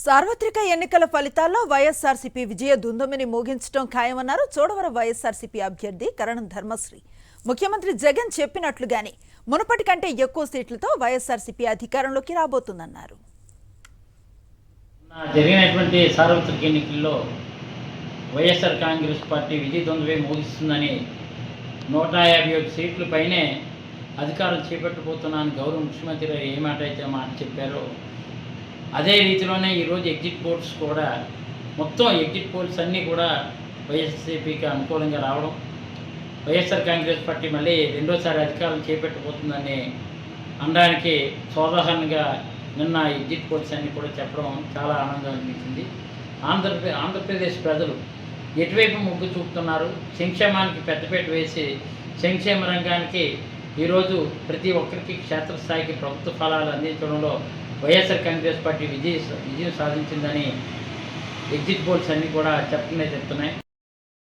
సార్వత్రిక ఎన్నికల ఫలితాల్లో వైఎస్ఆర్సీపీ విజయ దుందుమిని మోగించడం ఖాయమన్నారు చోడవరం వైఎస్ఆర్సీపీ అభ్యర్థి కరణం ధర్మశ్రీ. ముఖ్యమంత్రి జగన్ చెప్పినట్లుగానే మునుపటి కంటే ఎక్కువ సీట్లతో వైఎస్ఆర్సీపీ అధికారంలోకి రాబోతుందన్నారు. జరిగినటువంటి సార్వత్రిక ఎన్నికల్లో వైఎస్ఆర్ కాంగ్రెస్ పార్టీ విజయ దుందుమే మోగిస్తుందని 151 సీట్ల పైనే అధికారం చేపట్టబోతున్నాను గౌరవ ముఖ్యమంత్రి గారు ఏ మాట అయితే మాట చెప్పారో అదే రీతిలోనే ఈరోజు ఎగ్జిట్ పోల్స్ కూడా మొత్తం ఎగ్జిట్ పోల్స్ అన్నీ కూడా వైఎస్ఆర్సీపీకి అనుకూలంగా రావడం, వైఎస్ఆర్ కాంగ్రెస్ పార్టీ మళ్ళీ రెండోసారి అధికారం చేపట్టబోతుందని అనడానికి సోదాహరణగా నిన్న ఎగ్జిట్ పోల్స్ అన్నీ కూడా చెప్పడం చాలా ఆనందం అనిపించింది. ఆంధ్రప్రదేశ్ ప్రజలు ఎటువైపు మొగ్గు చూపుతున్నారు, సంక్షేమానికి పెద్దపీట వేసి సంక్షేమ రంగానికి ఈరోజు ప్రతి ఒక్కరికి క్షేత్రస్థాయికి ప్రభుత్వ ఫలాలు అందించడంలో వైఎస్ఆర్ కాంగ్రెస్ పార్టీ విజయం సాధించిందని ఎగ్జిట్ పోల్స్ అన్నీ కూడా చెప్తున్నాయి.